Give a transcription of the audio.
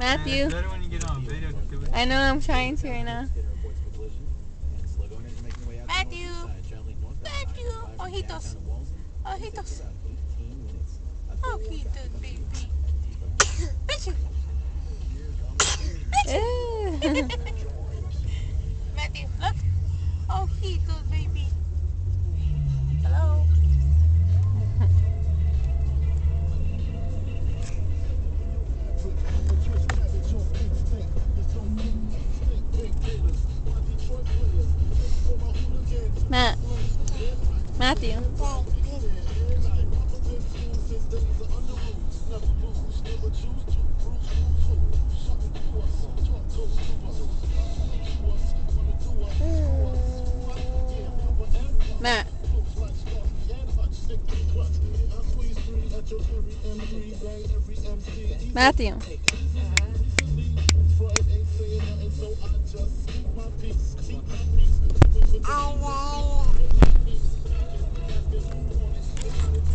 Matthew. It's better when you get on video to do it. I know I'm trying to right now. Matthew. Matthew. Ojitos. Ojitos. Ojitos, baby. Matthew. Ew. Matthew, look. Ojitos, baby. Hello. Matt. Matthew. Matt. Matthew.